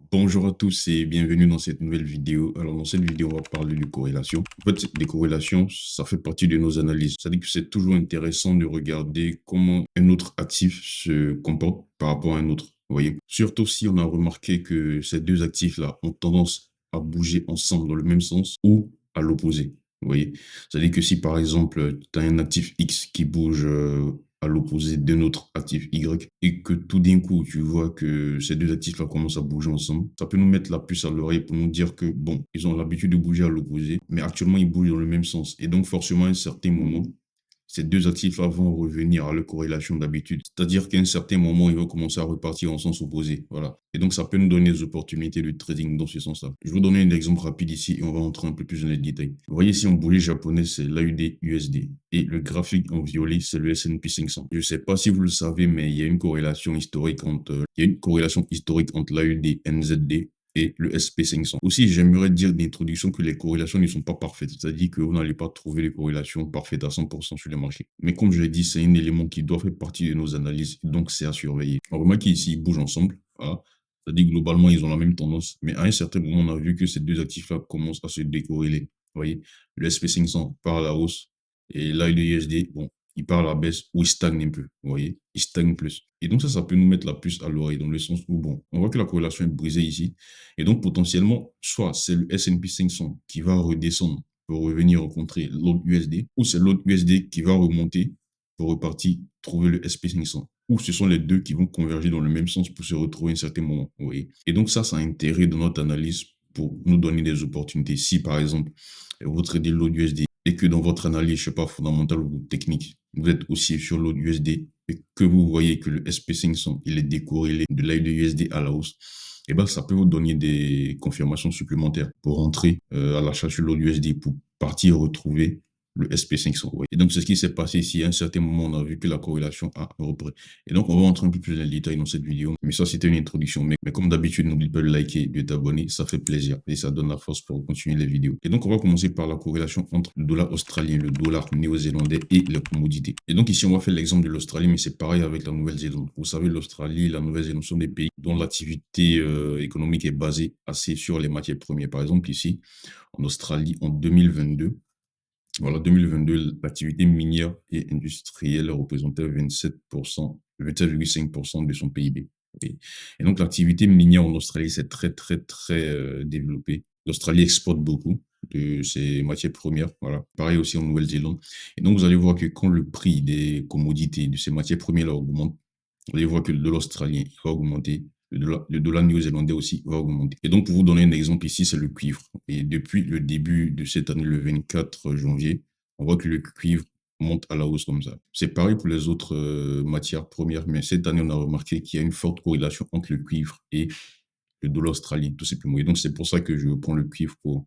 Bonjour à tous et bienvenue dans cette nouvelle vidéo. Alors dans cette vidéo, on va parler de corrélation. En fait, les corrélations, ça fait partie de nos analyses. C'est-à-dire que c'est toujours intéressant de regarder comment un autre actif se comporte par rapport à un autre. Vous voyez? Surtout si on a remarqué que ces deux actifs-là ont tendance à bouger ensemble dans le même sens ou à l'opposé. Vous voyez? C'est-à-dire que si par exemple, tu as un actif X qui bouge à l'opposé d'un autre actif Y et que tout d'un coup, tu vois que ces deux actifs-là commencent à bouger ensemble, ça peut nous mettre la puce à l'oreille pour nous dire que, bon, ils ont l'habitude de bouger à l'opposé, mais actuellement, ils bougent dans le même sens. Et donc, forcément, à un certain moment, ces deux actifs-là vont revenir à leur corrélation d'habitude. C'est-à-dire qu'à un certain moment, ils vont commencer à repartir en sens opposé. Voilà. Et donc, ça peut nous donner des opportunités de trading dans ce sens-là. Je vais vous donner un exemple rapide ici et on va entrer un peu plus dans les détails. Vous voyez ici, en boulet japonais, c'est l'AUD-USD. Et le graphique en violet, c'est le S&P 500. Je ne sais pas si vous le savez, mais il y a une corrélation historique entre l'AUD-NZD et le SP500. Aussi, j'aimerais dire d'introduction que les corrélations ne sont pas parfaites, c'est-à-dire que vous n'allez pas trouver les corrélations parfaites à 100% sur les marchés. Mais comme je l'ai dit, c'est un élément qui doit faire partie de nos analyses, donc c'est à surveiller. On remarque qu'ici, ils bougent ensemble, voilà. C'est-à-dire que globalement, ils ont la même tendance, mais à un certain moment, on a vu que ces deux actifs-là commencent à se décorréler. Vous voyez, le SP500 part à la hausse, et là, le USD, bon, il part à la baisse ou il stagne un peu, vous voyez, il stagne plus. Et donc ça peut nous mettre la puce à l'oreille dans le sens où, bon, on voit que la corrélation est brisée ici. Et donc potentiellement, soit c'est le S&P 500 qui va redescendre pour revenir rencontrer l'autre USD, ou c'est l'autre USD qui va remonter pour repartir trouver le SP 500. Ou ce sont les deux qui vont converger dans le même sens pour se retrouver à un certain moment, vous voyez. Et donc ça a intérêt dans notre analyse pour nous donner des opportunités. Si par exemple, vous tradez l'autre USD et que dans votre analyse, je sais pas, fondamentale ou technique, vous êtes aussi sur l'autre USD et que vous voyez que le SP500, il est décorrélé de l'AUD à la hausse, et ben, ça peut vous donner des confirmations supplémentaires pour rentrer à l'achat sur l'autre USD pour partir retrouver le SP500. Ouais. Et donc, c'est ce qui s'est passé ici. À un certain moment, on a vu que la corrélation a repris. Et donc, on va entrer un peu plus dans les détails dans cette vidéo. Mais ça, c'était une introduction. Mais comme d'habitude, n'oublie pas de liker, de t'abonner. Ça fait plaisir et ça donne la force pour continuer les vidéos. Et donc, on va commencer par la corrélation entre le dollar australien, le dollar néo-zélandais et les commodités. Et donc, ici, on va faire l'exemple de l'Australie, mais c'est pareil avec la Nouvelle-Zélande. Vous savez, l'Australie et la Nouvelle-Zélande sont des pays dont l'activité économique est basée assez sur les matières premières. Par exemple, ici, en Australie, en 2022, voilà, 2022, l'activité minière et industrielle représentait 27%, 27,5% de son PIB. Oui. Et donc, l'activité minière en Australie, c'est très, très, très développé. L'Australie exporte beaucoup de ses matières premières. Voilà. Pareil aussi en Nouvelle-Zélande. Et donc, vous allez voir que quand le prix des commodités, de ces matières premières augmente, vous allez voir que le dollar australien va augmenter, le dollar néo-zélandais aussi va augmenter. Et donc, pour vous donner un exemple ici, c'est le cuivre. Et depuis le début de cette année, le 24 janvier, on voit que le cuivre monte à la hausse comme ça. C'est pareil pour les autres matières premières, mais cette année, on a remarqué qu'il y a une forte corrélation entre le cuivre et le dollar australien, tout simplement. Et donc, c'est pour ça que je prends le cuivre pour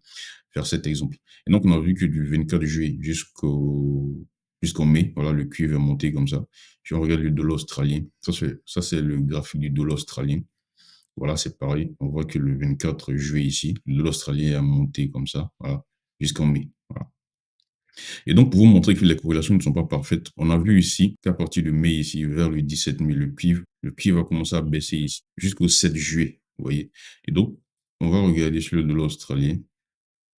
faire cet exemple. Et donc, on a vu que du 24 juillet jusqu'en mai, voilà, le cuivre est monté comme ça. Si on regarde le dollar australien, ça c'est le graphique du dollar australien. Voilà, c'est pareil. On voit que le 24 juillet ici, le dollar australien a monté comme ça, voilà, jusqu'en mai. Voilà. Et donc, pour vous montrer que les corrélations ne sont pas parfaites, on a vu ici qu'à partir de mai, ici, vers le 17 mai, le cuivre a commencé à baisser ici, jusqu'au 7 juillet, vous voyez. Et donc, on va regarder sur le dollar australien.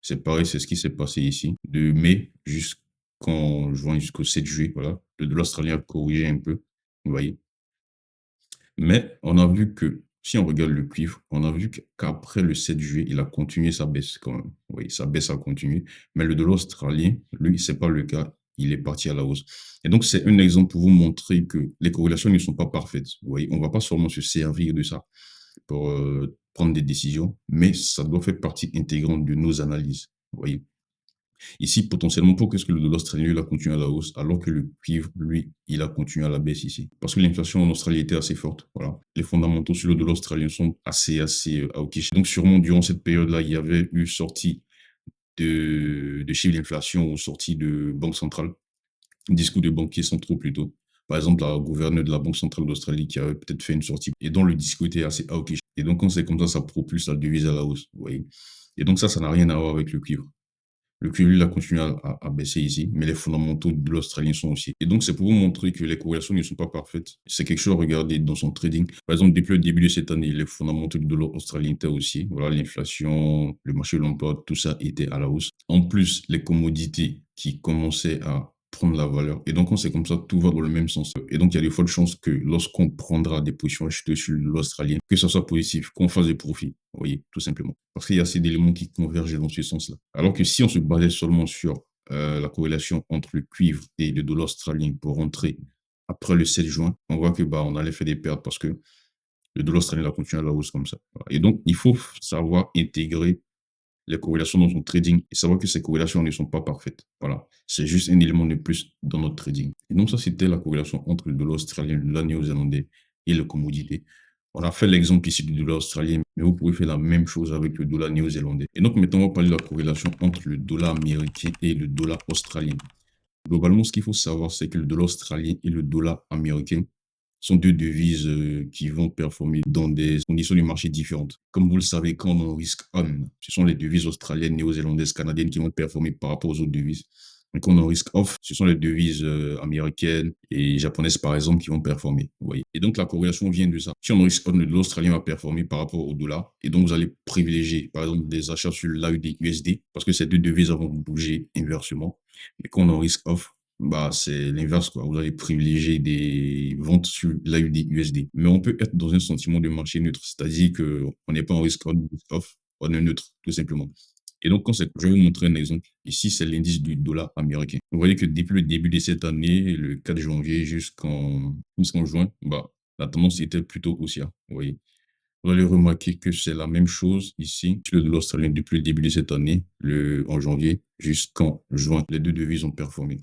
C'est pareil, c'est ce qui s'est passé ici. De mai jusqu'en juin, jusqu'au 7 juillet, voilà. Le dollar australien a corrigé un peu, vous voyez. Mais on a vu que, si on regarde le cuivre, on a vu qu'après le 7 juillet, il a continué sa baisse quand même. Oui, sa baisse a continué. Mais le dollar australien, lui, c'est pas le cas. Il est parti à la hausse. Et donc, c'est un exemple pour vous montrer que les corrélations ne sont pas parfaites. Vous voyez, on ne va pas seulement se servir de ça pour prendre des décisions, mais ça doit faire partie intégrante de nos analyses. Vous voyez. Ici, potentiellement, pourquoi est-ce que le dollar australien il a continué à la hausse alors que le cuivre, lui, il a continué à la baisse ici? Parce que l'inflation en Australie était assez forte. Voilà. Les fondamentaux sur le dollar australien sont assez hawkish. Donc, sûrement, durant cette période-là, il y avait eu sortie de chiffres d'inflation ou sortie de banque centrale, discours de banquiers centraux plutôt. Par exemple, la gouverneure de la Banque centrale d'Australie qui avait peut-être fait une sortie et dont le discours était assez hawkish. Et donc, quand c'est comme ça propulse la devise à la hausse. Vous voyez. Et donc, ça n'a rien à voir avec le cuivre. Le QE, il a continué à baisser ici, mais les fondamentaux de l'Australien sont aussi. Et donc, c'est pour vous montrer que les corrélations ne sont pas parfaites. C'est quelque chose à regarder dans son trading. Par exemple, depuis le début de cette année, les fondamentaux du dollar australien étaient aussi. Voilà, l'inflation, le marché de l'emploi, tout ça était à la hausse. En plus, les commodités qui commençaient à prendre la valeur. Et donc, quand c'est comme ça, tout va dans le même sens. Et donc, il y a de fortes chances que lorsqu'on prendra des positions achetées sur l'Australien, que ça soit positif, qu'on fasse des profits. Vous voyez, tout simplement. Parce qu'il y a assez d'éléments qui convergent dans ce sens-là. Alors que si on se basait seulement sur la corrélation entre le cuivre et le dollar australien pour rentrer après le 7 juin, on voit que on allait faire des pertes parce que le dollar australien a continué à la hausse comme ça. Voilà. Et donc, il faut savoir intégrer les corrélations dans son trading et savoir que ces corrélations ne sont pas parfaites. Voilà. C'est juste un élément de plus dans notre trading. Et donc, ça, c'était la corrélation entre le dollar australien, le dollar néo-zélandais et les commodités. On a fait l'exemple ici du dollar australien, mais vous pouvez faire la même chose avec le dollar néo-zélandais. Et donc, maintenant, on va parler de la corrélation entre le dollar américain et le dollar australien. Globalement, ce qu'il faut savoir, c'est que le dollar australien et le dollar américain sont deux devises qui vont performer dans des conditions du marché différentes. Comme vous le savez, quand on risque on, ce sont les devises australiennes, néo-zélandaises, canadiennes qui vont performer par rapport aux autres devises. Et quand on risque off, ce sont les devises américaines et japonaises, par exemple, qui vont performer. Vous voyez. Et donc, la corrélation vient de ça. Si on risque on, l'Australien va performer par rapport au dollar. Et donc, vous allez privilégier, par exemple, des achats sur l'AUD USD parce que ces deux devises vont bouger inversement. Et quand on risque off, c'est l'inverse, quoi. Vous allez privilégier des ventes sur l'AUD USD. Mais on peut être dans un sentiment de marché neutre, c'est-à-dire qu'on n'est pas en risque on, risk off, on est neutre, tout simplement. Et donc, je vais vous montrer un exemple. Ici, c'est l'indice du dollar américain. Vous voyez que depuis le début de cette année, le 4 janvier jusqu'en juin, la tendance était plutôt haussière. Vous voyez. Vous allez remarquer que c'est la même chose ici sur le dollar australien depuis le début de cette année, en janvier jusqu'en juin. Les deux devises ont performé.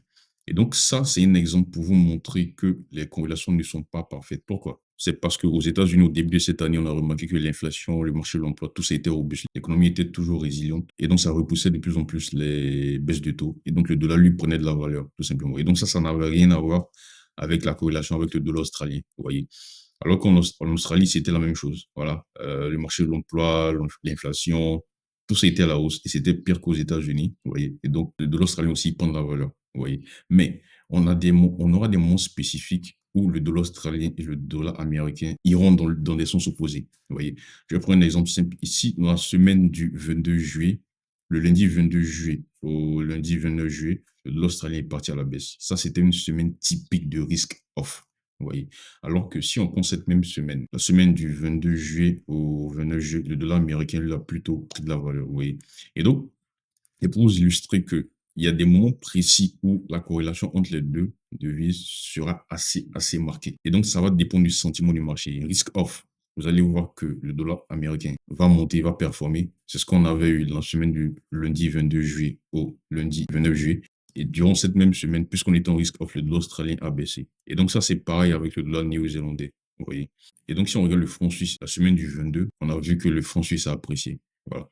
Et donc ça, c'est un exemple pour vous montrer que les corrélations ne sont pas parfaites. Pourquoi? C'est parce qu'aux États-Unis, au début de cette année, on a remarqué que l'inflation, le marché de l'emploi, tout ça était robuste. L'économie était toujours résiliente. Et donc, ça repoussait de plus en plus les baisses de taux. Et donc, le dollar lui prenait de la valeur, tout simplement. Et donc, ça n'avait rien à voir avec la corrélation avec le dollar australien. Vous voyez. Alors qu'en Australie, c'était la même chose. Voilà. Le marché de l'emploi, l'inflation, tout ça était à la hausse. Et c'était pire qu'aux États-Unis. Vous voyez. Et donc, le dollar australien aussi prend de la valeur. Vous voyez. Mais on aura des moments spécifiques où le dollar australien et le dollar américain iront dans des sens opposés. Vous voyez. Je vais prendre un exemple simple. Ici, dans la semaine du 22 juillet, le lundi 22 juillet au lundi 29 juillet, l'Australien est parti à la baisse. Ça, c'était une semaine typique de risque off. Vous voyez. Alors que si on prend cette même semaine, la semaine du 22 juillet au 29 juillet, le dollar américain, il a plutôt pris de la valeur. Vous voyez. Et donc, et pour vous illustrer que il y a des moments précis où la corrélation entre les deux devises sera assez marquée. Et donc, ça va dépendre du sentiment du marché. Risk off, vous allez voir que le dollar américain va monter, va performer. C'est ce qu'on avait eu dans la semaine du lundi 22 juillet au lundi 29 juillet. Et durant cette même semaine, puisqu'on était en risk off, le dollar australien a baissé. Et donc, ça, c'est pareil avec le dollar néo-zélandais. Vous voyez. Et donc, si on regarde le franc suisse, la semaine du 22, on a vu que le franc suisse a apprécié. Voilà.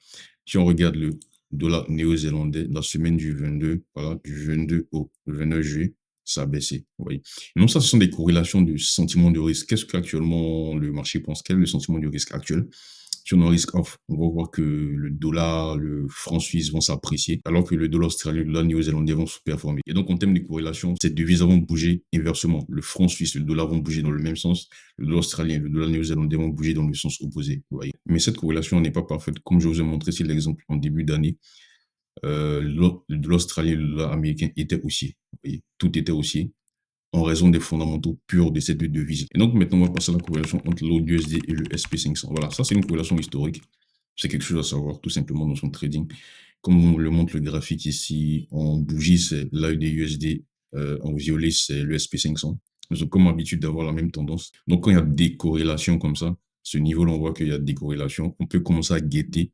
Si on regarde le dollar néo-zélandais, la semaine du 22, voilà, du 22 au 29 juillet, ça a baissé. Vous voyez. Donc, ça, ce sont des corrélations du sentiment de risque. Qu'est-ce qu'actuellement le marché pense? Quel est le sentiment du risque actuel? Si on a un risque off, on va voir que le dollar, le franc suisse vont s'apprécier, alors que le dollar australien, le dollar néo-zélandais vont sous-performer. Et donc, en termes de corrélation, ces devises vont bouger inversement. Le franc suisse, le dollar vont bouger dans le même sens. Le dollar australien, le dollar néo-zélandais vont bouger dans le sens opposé. Vous voyez. Mais cette corrélation n'est pas parfaite. Comme je vous ai montré, c'est l'exemple en début d'année. Le dollar australien et le dollar américain étaient haussiers. Vous voyez. Tout était haussier en raison des fondamentaux purs de ces deux devises. Et donc, maintenant, on va passer à la corrélation entre l'AUD et le SP500. Voilà, ça, c'est une corrélation historique. C'est quelque chose à savoir, tout simplement, dans son trading. Comme on le montre le graphique ici, en bougie, c'est l'AUD, en violet, c'est le SP500. Ils ont comme habitude d'avoir la même tendance. Donc, quand il y a des corrélations comme ça, ce niveau-là, on voit qu'il y a des corrélations. On peut commencer à guetter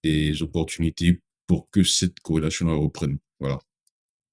des opportunités pour que cette corrélation-là reprenne. Voilà.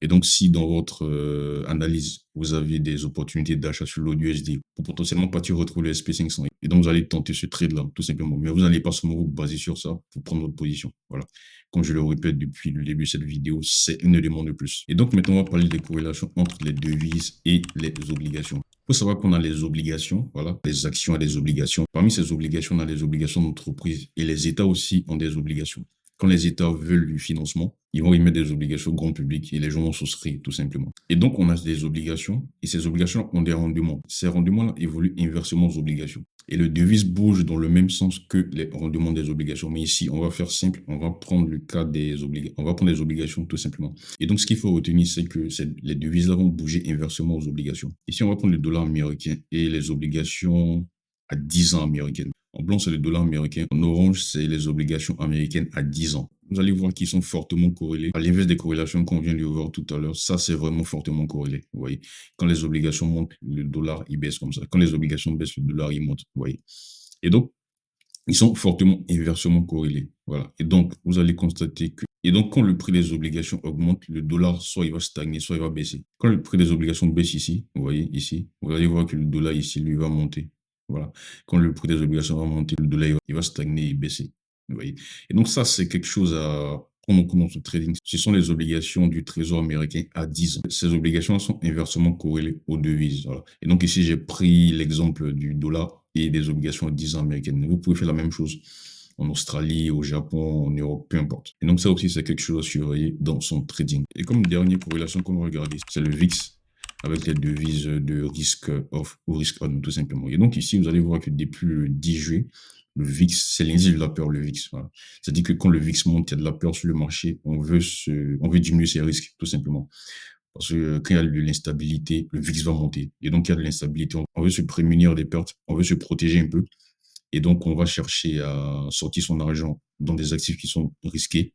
Et donc, si dans votre analyse, vous avez des opportunités d'achat sur l'AUD pour potentiellement partir retrouver le SP500, et donc vous allez tenter ce trade-là, tout simplement. Mais vous n'allez pas seulement vous baser sur ça pour prendre votre position. Voilà. Comme je le répète depuis le début de cette vidéo, c'est un élément de plus. Et donc, maintenant, on va parler des corrélations entre les devises et les obligations. Il faut savoir qu'on a les obligations, voilà, les actions et les obligations. Parmi ces obligations, on a les obligations d'entreprise et les États aussi ont des obligations. Quand les États veulent du financement, ils vont émettre des obligations au grand public et les gens vont souscrire, tout simplement. Et donc, on a des obligations et ces obligations ont des rendements. Ces rendements-là évoluent inversement aux obligations. Et le devise bouge dans le même sens que les rendements des obligations. Mais ici, on va faire simple, on va prendre le cas des obligations. On va prendre les obligations, tout simplement. Et donc, ce qu'il faut retenir, c'est que les devises-là vont bouger inversement aux obligations. Ici, on va prendre le dollar américain et les obligations à 10 ans américaines. En blanc, c'est le dollar américain. En orange, c'est les obligations américaines à 10 ans. Vous allez voir qu'ils sont fortement corrélés. À l'inverse des corrélations qu'on vient de voir tout à l'heure, ça, c'est vraiment fortement corrélé. Vous voyez, quand les obligations montent, le dollar, il baisse comme ça. Quand les obligations baissent, le dollar, il monte. Vous voyez. Et donc, ils sont fortement inversement corrélés. Voilà. Et donc, vous allez constater que... Et donc, quand le prix des obligations augmente, le dollar, soit il va stagner, soit il va baisser. Quand le prix des obligations baisse ici, vous voyez, ici, vous allez voir que le dollar ici, lui, va monter. Voilà. Quand le prix des obligations va monter, le dollar, il va stagner et baisser. Vous voyez. Et donc, ça, c'est quelque chose à prendre en compte dans ce trading. Ce sont les obligations du Trésor américain à 10 ans. Ces obligations sont inversement corrélées aux devises. Voilà. Et donc, ici, j'ai pris l'exemple du dollar et des obligations à 10 ans américaines. Vous pouvez faire la même chose en Australie, au Japon, en Europe, peu importe. Et donc, ça aussi, c'est quelque chose à surveiller dans son trading. Et comme dernière corrélation qu'on va regarder, c'est le VIX avec les devises de risque off ou risque on, tout simplement. Et donc, ici, vous allez voir que depuis le 10 juillet, le VIX, c'est l'indice de la peur, le VIX. Voilà. C'est-à-dire que quand le VIX monte, il y a de la peur sur le marché, on veut diminuer ses risques, tout simplement. Parce que quand il y a de l'instabilité, le VIX va monter. Et donc, il y a de l'instabilité. On veut se prémunir des pertes, on veut se protéger un peu. Et donc, on va chercher à sortir son argent dans des actifs qui sont risqués,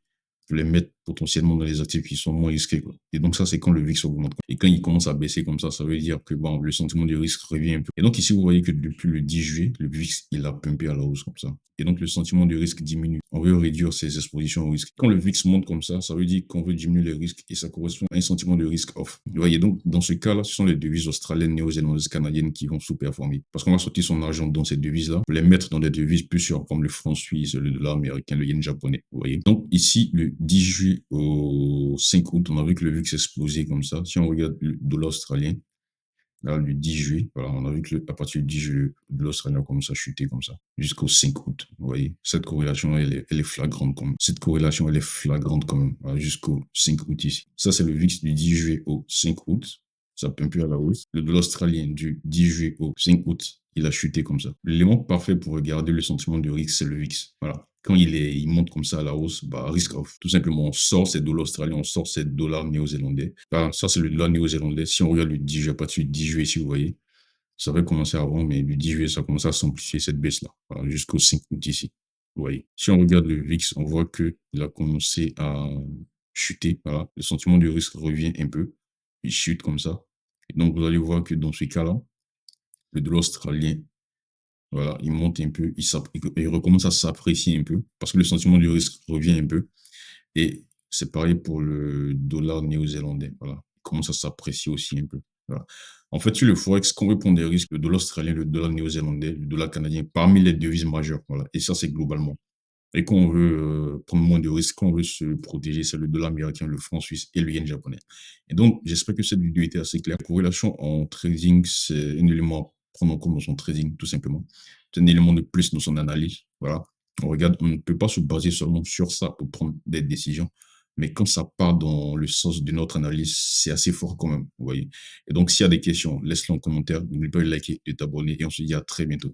les mettre potentiellement dans les actifs qui sont moins risqués, quoi. Et donc, ça, c'est quand le VIX augmente. Et quand il commence à baisser comme ça veut dire que bon, le sentiment du risque revient un peu. Et donc, ici, vous voyez que depuis le 10 juillet, le VIX, il a pumpé à la hausse comme ça. Et donc, le sentiment du risque diminue. On veut réduire ses expositions au risque. Quand le VIX monte comme ça veut dire qu'on veut diminuer les risques et ça correspond à un sentiment de risque off. Vous voyez, donc, dans ce cas-là, ce sont les devises australiennes, néo-zélandaises, canadiennes qui vont sous-performer. Parce qu'on va sortir son argent dans ces devises-là, pour les mettre dans des devises plus sûres, comme le franc suisse, le dollar américain, le yen japonais. Vous voyez. Donc, ici, le 10 juillet au 5 août, on a vu que le VIX explosait comme ça. Si on regarde le dollar australien, là, le 10 juillet, voilà, on a vu que à partir du 10 juillet, le dollar australien a commencé à chuter comme ça, jusqu'au 5 août. Vous voyez, cette corrélation, elle est flagrante quand même. Cette corrélation, elle est flagrante quand même, voilà, jusqu'au 5 août ici. Ça, c'est le VIX du 10 juillet au 5 août. Ça peut un peu à la hausse. Le dollar australien du 10 juillet au 5 août, il a chuté comme ça. L'élément parfait pour regarder le sentiment de risque, c'est le VIX. Voilà. Quand il monte comme ça à la hausse, bah, risk off. Tout simplement, on sort ces dollars australiens, on sort ces dollars néo-zélandais. Enfin, ça, c'est le dollar néo-zélandais. Si on regarde le 10 juillet, pas dessus, 10 juillet, si vous voyez, ça avait commencé avant, mais le 10 juillet, ça a commencé à s'amplifier cette baisse-là. Voilà, jusqu'au 5 août ici. Vous voyez. Si on regarde le VIX, on voit qu'il a commencé à chuter. Voilà. Le sentiment du risque revient un peu. Il chute comme ça. Et donc, vous allez voir que dans ce cas-là, le dollar australien, voilà, il monte un peu, il recommence à s'apprécier un peu parce que le sentiment du risque revient un peu. Et c'est pareil pour le dollar néo-zélandais. Voilà, il commence à s'apprécier aussi un peu. Voilà. En fait, sur le Forex, quand on veut prendre des risques, le dollar australien, le dollar néo-zélandais, le dollar canadien, parmi les devises majeures. Voilà. Et ça, c'est globalement. Et quand on veut prendre moins de risques, quand on veut se protéger, c'est le dollar américain, le franc suisse et le yen japonais. Et donc, j'espère que cette vidéo était assez claire. La corrélation en trading, c'est un élément à prendre en compte dans son trading, tout simplement. C'est un élément de plus dans son analyse. Voilà. On regarde, on ne peut pas se baser seulement sur ça pour prendre des décisions. Mais quand ça part dans le sens de notre analyse, c'est assez fort quand même. Vous voyez. Et donc, s'il y a des questions, laisse-les en commentaire. N'oublie pas de liker et de t'abonner. Et on se dit à très bientôt.